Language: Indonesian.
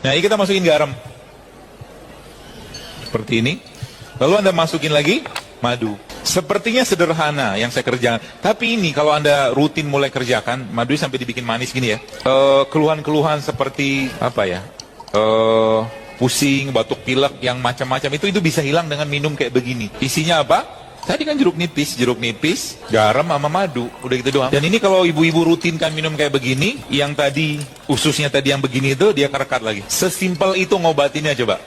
Nah, ini kita masukin garam. Seperti ini. Lalu Anda masukin lagi madu. Sepertinya sederhana yang saya kerjakan. Tapi ini kalau Anda rutin mulai kerjakan, madu sampai dibikin manis gini ya. Keluhan-keluhan seperti apa ya? Pusing, batuk pilek yang macam-macam itu bisa hilang dengan minum kayak begini. Isinya apa? Tadi kan jeruk nipis, garam sama madu, udah gitu doang. Dan ini kalau ibu-ibu rutinkan minum kayak begini, yang tadi ususnya tadi yang begini itu dia kerekat lagi. Sesimpel itu ngobatinnya coba.